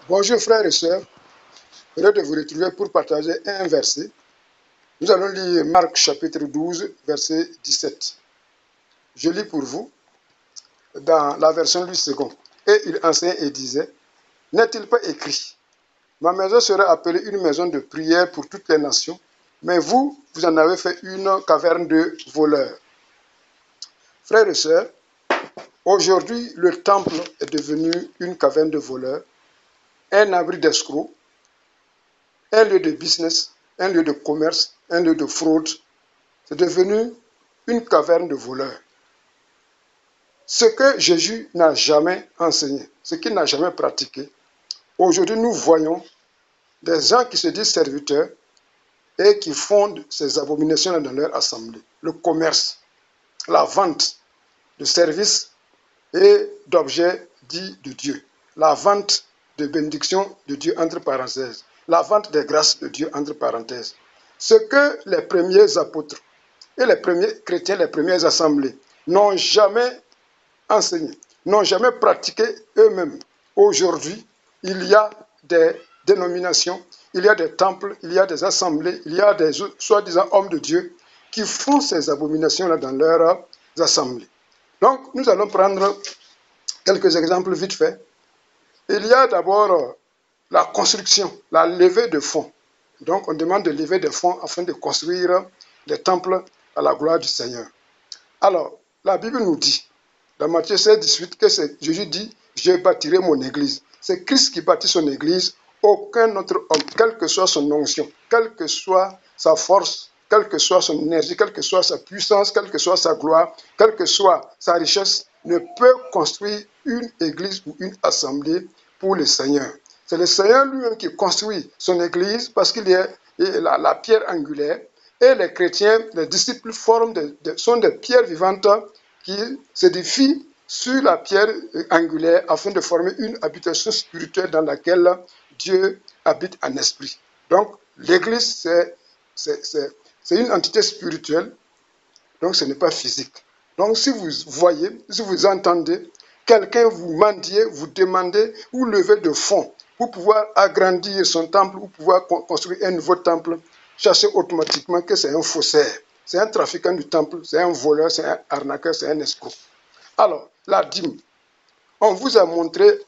Bonjour frères et sœurs, heureux de vous retrouver pour partager un verset. Nous allons lire Marc chapitre 12, verset 17. Je lis pour vous dans la version Louis II. Et il enseignait et disait, n'est-il pas écrit, ma maison sera appelée une maison de prière pour toutes les nations, mais vous, vous en avez fait une caverne de voleurs. Frères et sœurs, aujourd'hui, le temple est devenu une caverne de voleurs, un abri d'escrocs, un lieu de business, un lieu de commerce, un lieu de fraude. C'est devenu une caverne de voleurs. Ce que Jésus n'a jamais enseigné, ce qu'il n'a jamais pratiqué, aujourd'hui nous voyons des gens qui se disent serviteurs et qui font ces abominations dans leur assemblée. Le commerce, la vente de services et d'objets dits de Dieu, la vente de bénédictions de Dieu entre parenthèses, la vente des grâces de Dieu entre parenthèses. Ce que les premiers apôtres et les premiers chrétiens, les premières assemblées n'ont jamais enseigné, n'ont jamais pratiqué eux-mêmes. Aujourd'hui, il y a des dénominations, il y a des temples, il y a des assemblées, il y a des soi-disant hommes de Dieu qui font ces abominations-là dans leurs assemblées. Donc, nous allons prendre quelques exemples vite fait. Il y a d'abord la construction, la levée de fonds. Donc, on demande de lever des fonds afin de construire des temples à la gloire du Seigneur. Alors, la Bible nous dit, dans Matthieu 16, 18, que Jésus dit, je bâtirai mon église. C'est Christ qui bâtit son église, aucun autre homme, quelle que soit son onction, quelle que soit sa force, quelle que soit son énergie, quelle que soit sa puissance, quelle que soit sa gloire, quelle que soit sa richesse, ne peut construire une église ou une assemblée pour le Seigneur. C'est le Seigneur lui-même qui construit son église parce qu'il est la pierre angulaire. Et les chrétiens, les disciples sont des pierres vivantes qui s'édifient sur la pierre angulaire afin de former une habitation spirituelle dans laquelle Dieu habite en esprit. Donc, l'église, c'est une entité spirituelle, donc ce n'est pas physique. Donc, si vous voyez, si vous entendez quelqu'un vous mendier, vous demander ou lever de fonds pour pouvoir agrandir son temple ou pouvoir construire un nouveau temple, sachez automatiquement que c'est un faussaire, c'est un trafiquant du temple, c'est un voleur, c'est un arnaqueur, c'est un escroc. Alors, la dîme. On vous a montré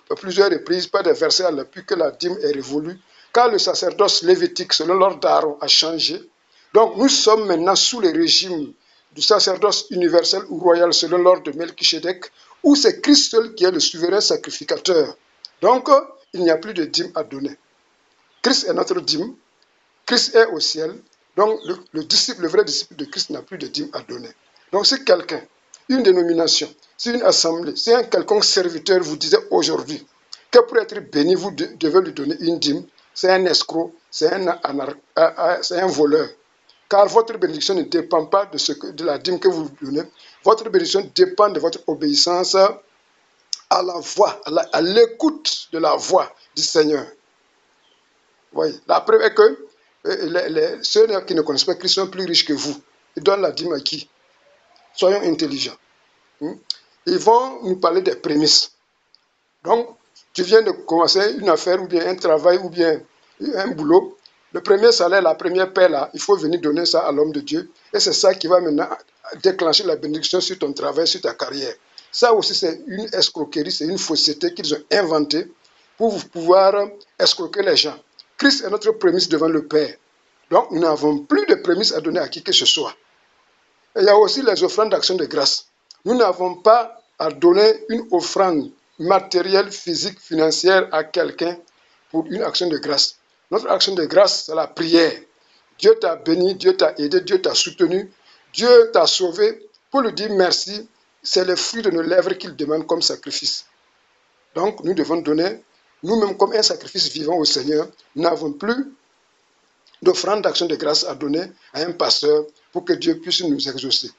à plusieurs reprises, par des versets à l'appui, que la dîme est révolue, car le sacerdoce lévitique, selon l'ordre d'Aaron, a changé. Donc, nous sommes maintenant sous le régime du sacerdoce universel ou royal, selon l'ordre de Melchisédek, où c'est Christ seul qui est le souverain sacrificateur. Donc, il n'y a plus de dîme à donner. Christ est notre dîme, Christ est au ciel, donc le vrai disciple de Christ n'a plus de dîme à donner. Donc, si quelqu'un, une dénomination, si une assemblée, si un quelconque serviteur vous disait aujourd'hui que pour être béni, vous devez lui donner une dîme, c'est un escroc, c'est un voleur. Car votre bénédiction ne dépend pas de la dîme que vous donnez. Votre bénédiction dépend de votre obéissance à la voix, à l'écoute de la voix du Seigneur. Voyez, la preuve est que ceux qui ne connaissent pas Christ sont plus riches que vous. Ils donnent la dîme à qui? Soyons intelligents. Ils vont nous parler des prémices. Donc, tu viens de commencer une affaire ou bien un travail ou bien un boulot. Le premier salaire, la première paie, là, il faut venir donner ça à l'homme de Dieu. Et c'est ça qui va maintenant déclencher la bénédiction sur ton travail, sur ta carrière. Ça aussi, c'est une escroquerie, c'est une fausseté qu'ils ont inventée pour pouvoir escroquer les gens. Christ est notre prémisse devant le Père. Donc, nous n'avons plus de prémices à donner à qui que ce soit. Et il y a aussi les offrandes d'action de grâce. Nous n'avons pas à donner une offrande matérielle, physique, financière à quelqu'un pour une action de grâce. Notre action de grâce, c'est la prière. Dieu t'a béni, Dieu t'a aidé, Dieu t'a soutenu, Dieu t'a sauvé. Pour lui dire merci, c'est le fruit de nos lèvres qu'il demande comme sacrifice. Donc, nous devons donner nous-mêmes comme un sacrifice vivant au Seigneur. Nous n'avons plus d'offrande d'action de grâce à donner à un pasteur pour que Dieu puisse nous exaucer.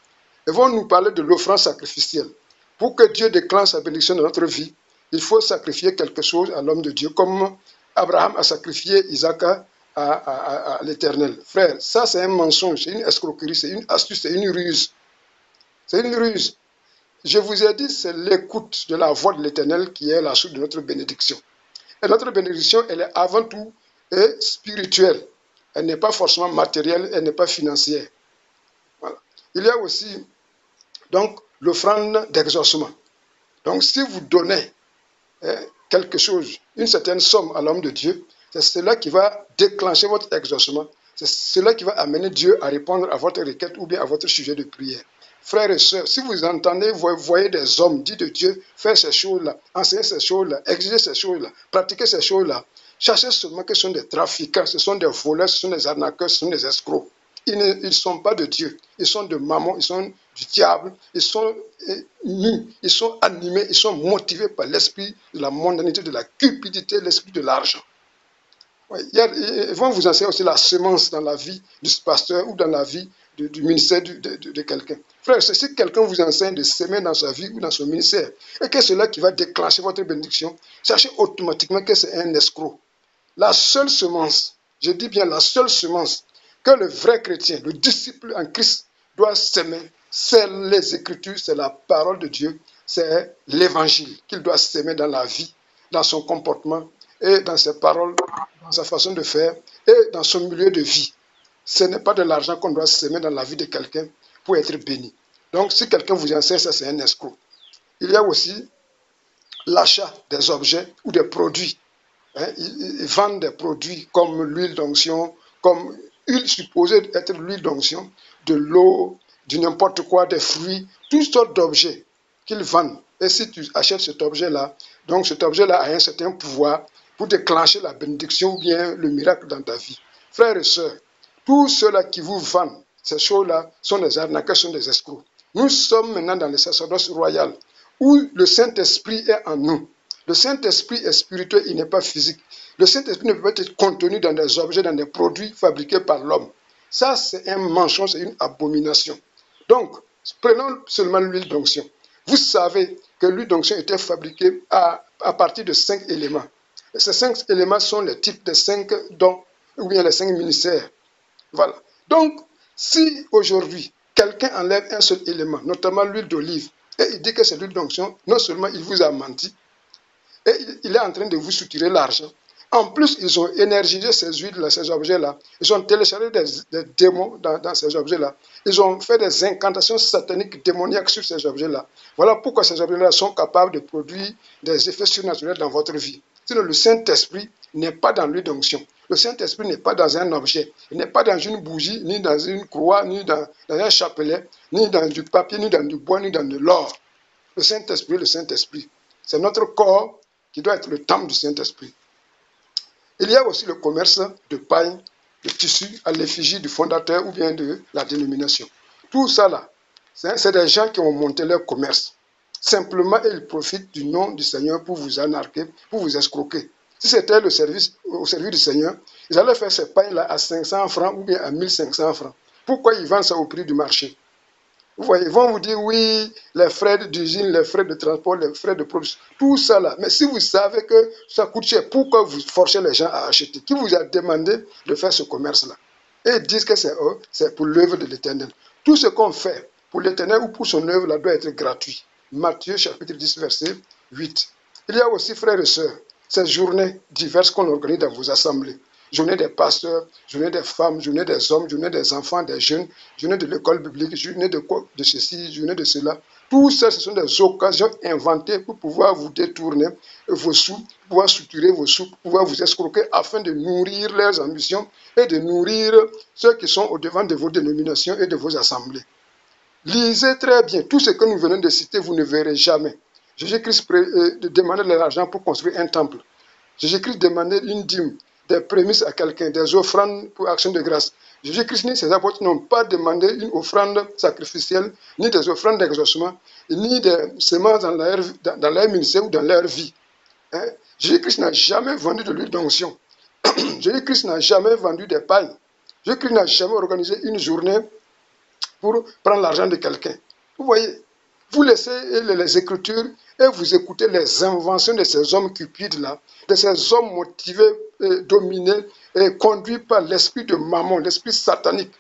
Ils vont nous parler de l'offrande sacrificielle. Pour que Dieu déclenche sa bénédiction dans notre vie, il faut sacrifier quelque chose à l'homme de Dieu, comme Abraham a sacrifié Isaac à l'Éternel. Frère, ça c'est un mensonge, c'est une escroquerie, c'est une astuce, c'est une ruse. C'est une ruse. Je vous ai dit, c'est l'écoute de la voix de l'Éternel qui est la source de notre bénédiction. Et notre bénédiction, elle est avant tout spirituelle. Elle n'est pas forcément matérielle, elle n'est pas financière. Voilà. Il y a aussi donc l'offrande d'exaucement. Donc si vous donnez quelque chose, une certaine somme à l'homme de Dieu, c'est cela qui va déclencher votre exaucement. C'est cela qui va amener Dieu à répondre à votre requête ou bien à votre sujet de prière. Frères et sœurs, si vous entendez, vous voyez des hommes dits de Dieu faire ces choses-là, enseigner ces choses-là, exiger ces choses-là, pratiquer ces choses-là, sachez seulement que ce sont des trafiquants, ce sont des voleurs, ce sont des arnaqueurs, ce sont des escrocs. Ils ne sont pas de Dieu, ils sont de mammon, ils sont du diable, ils sont nus, ils sont animés, ils sont motivés par l'esprit de la mondanité, de la cupidité, l'esprit de l'argent. Oui, ils vont vous enseigner aussi la semence dans la vie du pasteur ou dans la vie du ministère de quelqu'un. Frère, si quelqu'un vous enseigne de semer dans sa vie ou dans son ministère, et que c'est là qui va déclencher votre bénédiction, sachez automatiquement que c'est un escroc. La seule semence, je dis bien la seule semence, que le vrai chrétien, le disciple en Christ doit s'aimer, c'est les Écritures, c'est la parole de Dieu, c'est l'évangile qu'il doit s'aimer dans la vie, dans son comportement et dans ses paroles, dans sa façon de faire et dans son milieu de vie. Ce n'est pas de l'argent qu'on doit s'aimer dans la vie de quelqu'un pour être béni. Donc si quelqu'un vous enseigne ça, c'est un escroc. Il y a aussi l'achat des objets ou des produits. Ils vendent des produits comme l'huile d'onction, comme huile supposée être l'huile d'onction, de l'eau, du n'importe quoi, des fruits, toutes sortes d'objets qu'ils vendent. Et si tu achètes cet objet-là, donc cet objet-là a un certain pouvoir pour déclencher la bénédiction ou bien le miracle dans ta vie. Frères et sœurs, tous ceux-là qui vous vendent ces choses-là sont des arnaqueurs, sont des escrocs. Nous sommes maintenant dans le sacerdoce royal où le Saint-Esprit est en nous. Le Saint-Esprit est spirituel, il n'est pas physique. Le Saint-Esprit ne peut pas être contenu dans des objets, dans des produits fabriqués par l'homme. Ça, c'est un mensonge, c'est une abomination. Donc, prenons seulement l'huile d'onction. Vous savez que l'huile d'onction était fabriquée à partir de 5 éléments. Et ces 5 éléments sont les types des 5 dons, ou bien les 5 ministères. Voilà. Donc, si aujourd'hui, quelqu'un enlève un seul élément, notamment l'huile d'olive, et il dit que c'est l'huile d'onction, non seulement il vous a menti, et il est en train de vous soutirer l'argent. En plus, ils ont énergisé ces huiles-là, ces objets-là. Ils ont téléchargé des démons dans ces objets-là. Ils ont fait des incantations sataniques, démoniaques sur ces objets-là. Voilà pourquoi ces objets-là sont capables de produire des effets surnaturels dans votre vie. Sinon, le Saint-Esprit n'est pas dans l'huile d'onction. Le Saint-Esprit n'est pas dans un objet. Il n'est pas dans une bougie, ni dans une croix, ni dans un chapelet, ni dans du papier, ni dans du bois, ni dans de l'or. Le Saint-Esprit. C'est notre corps qui doit être le temple du Saint-Esprit. Il y a aussi le commerce de paille, de tissu à l'effigie du fondateur ou bien de la dénomination. Tout ça là, c'est des gens qui ont monté leur commerce. Simplement, ils profitent du nom du Seigneur pour vous anarquer, pour vous escroquer. Si c'était au service du Seigneur, ils allaient faire ces pailles-là à 500 francs ou bien à 1500 francs. Pourquoi ils vendent ça au prix du marché? Vous voyez, ils vont vous dire, oui, les frais d'usine, les frais de transport, les frais de production, tout ça là. Mais si vous savez que ça coûte cher, pourquoi vous forcez les gens à acheter? Qui vous a demandé de faire ce commerce-là? Et ils disent que c'est pour l'œuvre de l'Éternel. Tout ce qu'on fait pour l'Éternel ou pour son œuvre là doit être gratuit. Matthieu chapitre 10, verset 8. Il y a aussi, frères et sœurs, ces journées diverses qu'on organise dans vos assemblées. Journée des pasteurs, journée des femmes, journée des hommes, journée des enfants, des jeunes, journée de l'école biblique, journée de ceci, journée de cela. Tout ça, ce sont des occasions inventées pour pouvoir vous détourner vos sous, pouvoir structurer vos sous, pouvoir vous escroquer afin de nourrir leurs ambitions et de nourrir ceux qui sont au devant de vos dénominations et de vos assemblées. Lisez très bien. Tout ce que nous venons de citer, vous ne verrez jamais. Jésus-Christ demandait de l'argent pour construire un temple. Jésus-Christ demandait une dîme, des prémices à quelqu'un, des offrandes pour action de grâce. Jésus-Christ ni ses apôtres n'ont pas demandé une offrande sacrificielle, ni des offrandes d'exaucement, ni des semences dans leur ministère ou dans leur vie. Jésus-Christ n'a jamais vendu de l'huile d'onction. Jésus-Christ n'a jamais vendu des pailles. Jésus-Christ n'a jamais organisé une journée pour prendre l'argent de quelqu'un. Vous voyez, vous laissez les Écritures et vous écoutez les inventions de ces hommes cupides-là, de ces hommes motivés, dominés et conduits par l'esprit de Mammon, l'esprit satanique.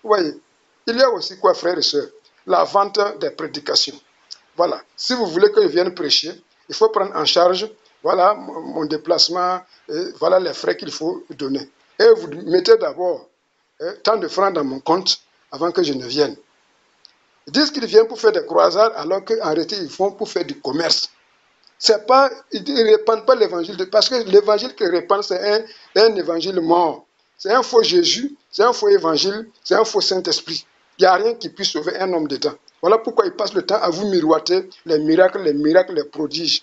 Vous voyez, il y a aussi quoi, frères et sœurs? La vente des prédications. Voilà, si vous voulez que je vienne prêcher, il faut prendre en charge voilà mon déplacement, voilà les frais qu'il faut donner. Et vous mettez d'abord tant de francs dans mon compte avant que je ne vienne. Ils disent qu'ils viennent pour faire des croisades alors qu'en réalité, ils font pour faire du commerce. C'est pas, ils ne répandent pas l'évangile, parce que l'évangile qu'ils répandent, c'est un évangile mort. C'est un faux Jésus, c'est un faux évangile, c'est un faux Saint-Esprit. Il n'y a rien qui puisse sauver un homme dedans. Voilà pourquoi ils passent le temps à vous miroiter les miracles, les prodiges.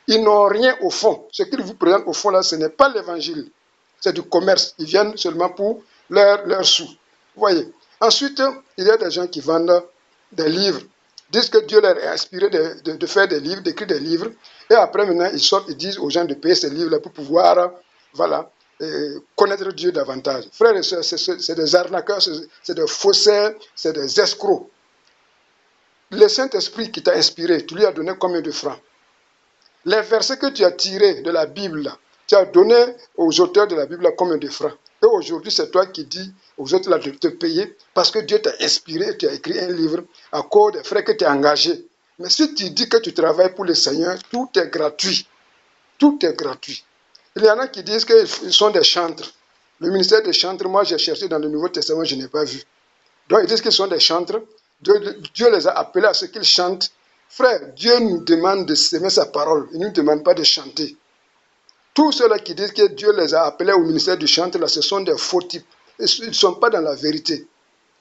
Ils n'ont rien au fond. Ce qu'ils vous présentent au fond là, ce n'est pas l'évangile. C'est du commerce. Ils viennent seulement pour leurs sous. Vous voyez. Ensuite, il y a des gens qui vendent des livres. Disent que Dieu leur a inspiré de faire des livres, d'écrire des livres. Et après, maintenant, ils sortent, ils disent aux gens de payer ces livres-là pour pouvoir, voilà, connaître Dieu davantage. Frères et sœurs, c'est des arnaqueurs, c'est des faussaires, c'est des escrocs. Le Saint-Esprit qui t'a inspiré, tu lui as donné combien de francs? Les versets que tu as tirés de la Bible, tu as donné aux auteurs de la Bible combien de francs? Et aujourd'hui, c'est toi qui dis aux autres là de te payer parce que Dieu t'a inspiré et tu as écrit un livre à cause des frais que tu as engagés. Mais si tu dis que tu travailles pour le Seigneur, tout est gratuit. Tout est gratuit. Il y en a qui disent qu'ils sont des chantres. Le ministère des chantres, moi j'ai cherché dans le Nouveau Testament, je n'ai pas vu. Donc ils disent qu'ils sont des chantres. Dieu les a appelés à ce qu'ils chantent. Frère, Dieu nous demande de s'aimer sa parole. Il ne nous demande pas de chanter. Tous ceux-là qui disent que Dieu les a appelés au ministère du chant, là, ce sont des faux types. Ils ne sont pas dans la vérité. Ils ne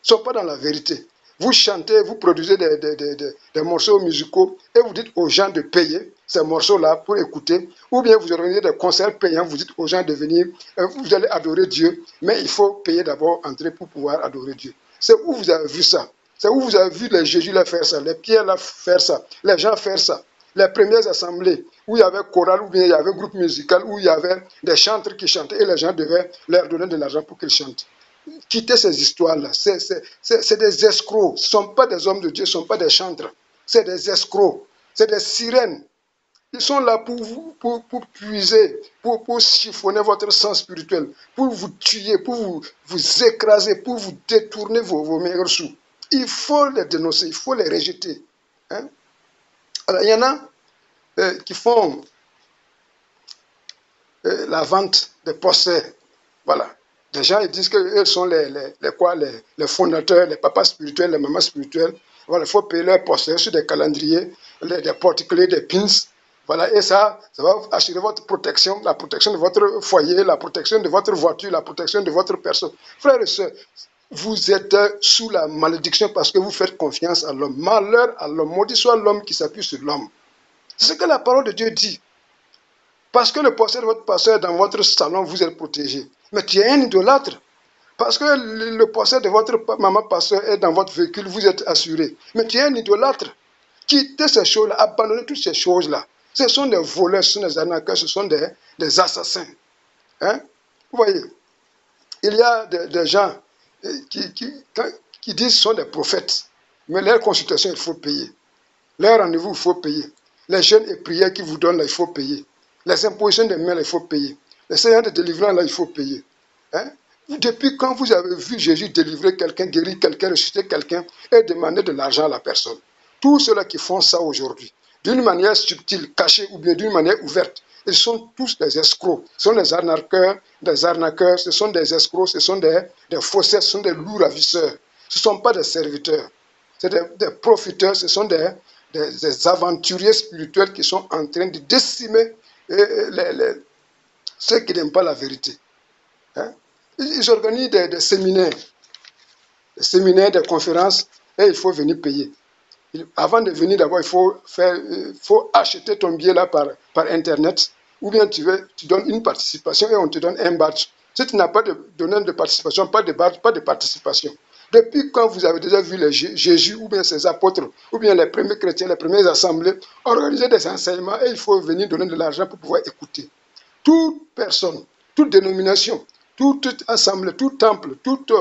sont pas dans la vérité. Vous chantez, vous produisez des morceaux musicaux et vous dites aux gens de payer ces morceaux-là pour écouter. Ou bien vous organisez des concerts payants, vous dites aux gens de venir, vous allez adorer Dieu, mais il faut payer d'abord entrée pour pouvoir adorer Dieu. C'est où vous avez vu ça? C'est où vous avez vu les Jésus là faire ça, les Pierre là faire ça, les gens faire ça. Les premières assemblées où il y avait chorale, ou bien il y avait groupe musical, où il y avait des chantres qui chantaient et les gens devaient leur donner de l'argent pour qu'ils chantent. Quittez ces histoires-là. C'est des escrocs. Ce ne sont pas des hommes de Dieu, ce ne sont pas des chantres. C'est des escrocs. C'est des sirènes. Ils sont là pour vous, pour puiser, pour chiffonner votre sang spirituel, pour vous tuer, pour vous écraser, pour vous détourner vos meilleurs sous. Il faut les dénoncer, il faut les rejeter. Hein? Alors, il y en a qui font la vente des posters. Voilà. Des gens ils disent qu'eux sont les fondateurs, les papas spirituels, les mamans spirituelles. Voilà, il faut payer leurs posters sur des calendriers, des porte-clés, des pins. Voilà, et ça va assurer votre protection, la protection de votre foyer, la protection de votre voiture, la protection de votre personne. Frères et sœurs, vous êtes sous la malédiction parce que vous faites confiance à l'homme. Malheur à l'homme, maudit soit l'homme qui s'appuie sur l'homme. C'est ce que la parole de Dieu dit. Parce que le poster de votre pasteur est dans votre salon, vous êtes protégé. Mais tu es un idolâtre. Parce que le poster de votre maman pasteur est dans votre véhicule, vous êtes assuré. Mais tu es un idolâtre. Quittez ces choses-là, abandonnez toutes ces choses-là. Ce sont des voleurs, ce sont des arnaqueurs, ce sont des assassins. Hein? Vous voyez, il y a des gens qui disent qu'ils sont des prophètes. Mais leur consultation, il faut payer. Leur rendez-vous, il faut payer. Les jeûnes et prières qu'ils vous donnent, là, il faut payer. Les impositions de mains, il faut payer. Les séances de délivrance, là, il faut payer. Hein? Depuis quand vous avez vu Jésus délivrer quelqu'un, guérir quelqu'un, ressusciter quelqu'un et demander de l'argent à la personne? Tous ceux-là qui font ça aujourd'hui, d'une manière subtile, cachée ou bien d'une manière ouverte, ils sont tous des escrocs. Ce sont des arnaqueurs, ce sont des escrocs, ce sont des faussaires, ce sont des loups ravisseurs. Ce ne sont pas des serviteurs. C'est des profiteurs, ce sont des aventuriers spirituels qui sont en train de décimer ceux qui n'aiment pas la vérité. Hein? Ils organisent des séminaires, des conférences, et il faut venir payer. Avant de venir, d'abord, il faut acheter ton billet là par Internet, ou bien tu donnes une participation et on te donne un badge. Si tu n'as pas de donné de participation, pas de badge, pas de participation. Depuis quand vous avez déjà vu Jésus ou bien ses apôtres, ou bien les premiers chrétiens, les premières assemblées, organiser des enseignements et il faut venir donner de l'argent pour pouvoir écouter. Toute personne, toute dénomination, toute assemblée, tout temple, toute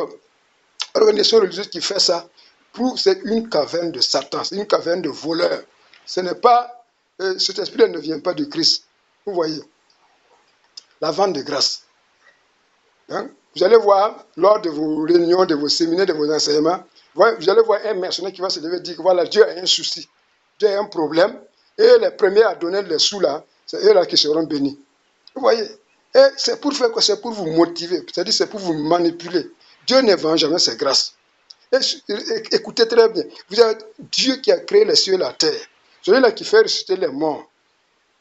organisation religieuse qui fait ça, c'est une caverne de Satan, c'est une caverne de voleurs. Ce n'est pas, cet esprit ne vient pas de Christ. Vous voyez, la vente de grâce. Hein? Vous allez voir, lors de vos réunions, de vos séminaires, de vos enseignements, vous allez voir un mercenaire qui va se lever et dire que voilà, Dieu a un souci, Dieu a un problème, et les premiers à donner les sous là, c'est eux-là qui seront bénis. Vous voyez? Et c'est pour faire quoi? C'est pour vous motiver, c'est-à-dire c'est pour vous manipuler. Dieu ne vend jamais ses grâces. Et écoutez très bien, vous avez Dieu qui a créé les cieux et la terre. Celui-là qui fait ressusciter les morts,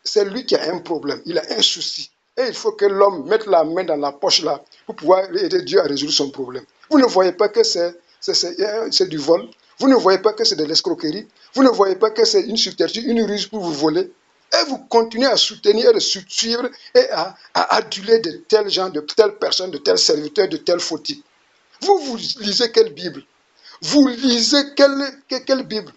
c'est lui qui a un problème, il a un souci. Et il faut que l'homme mette la main dans la poche là pour pouvoir aider Dieu à résoudre son problème. Vous ne voyez pas que c'est du vol. Vous ne voyez pas que c'est de l'escroquerie. Vous ne voyez pas que c'est une subterfuge, une ruse pour vous voler. Et vous continuez à soutenir et à suivre et à aduler de tels gens, de telles personnes, de tels serviteurs, de tels faux types. Vous lisez quelle Bible? Vous lisez quelle Bible?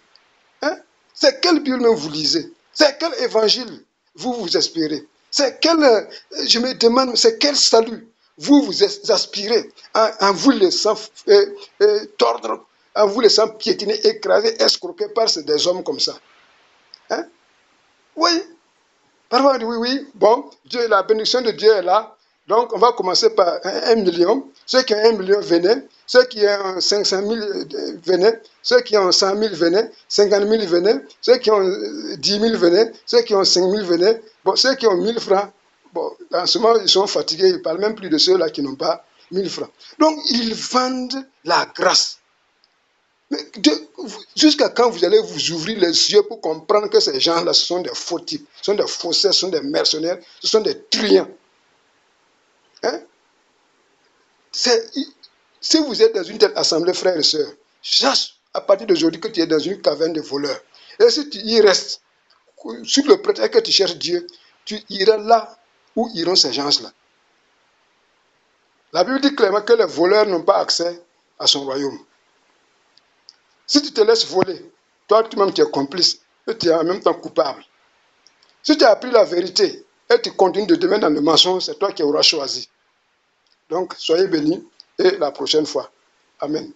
Hein? C'est quelle Bible même vous lisez? C'est quel évangile vous espérez? C'est quel, je me demande, c'est quel salut vous aspirez en vous laissant tordre, en vous laissant piétiner, écraser, escroquer par des hommes comme ça? Hein? Oui. Parfois on dit oui, bon, Dieu, la bénédiction de Dieu est là. Donc on va commencer par 1 million. Ceux qui ont 1 million venaient. Ceux qui ont 500 000 venaient. Ceux qui ont 100 000 venaient. 50 000 venaient. Ceux qui ont 10 000 venaient. Ceux qui ont 5 000 venaient. Bon, ceux qui ont 1000 francs, bon, en ce moment, ils sont fatigués. Ils ne parlent même plus de ceux-là qui n'ont pas 1000 francs. Donc, ils vendent la grâce. Jusqu'à quand vous allez vous ouvrir les yeux pour comprendre que ces gens-là, ce sont des faux types, ce sont des faussaires, ce sont des mercenaires, ce sont des truands. Hein? Si vous êtes dans une telle assemblée, frères et sœurs, sache à partir d'aujourd'hui que tu es dans une caverne de voleurs. Et si tu y restes, sur le prétexte que tu cherches Dieu, tu iras là où iront ces gens-là. La Bible dit clairement que les voleurs n'ont pas accès à son royaume. Si tu te laisses voler, toi-même tu es complice et tu es en même temps coupable. Si tu as appris la vérité et tu continues de demeurer dans le mensonge, c'est toi qui auras choisi. Donc, soyez bénis et la prochaine fois. Amen.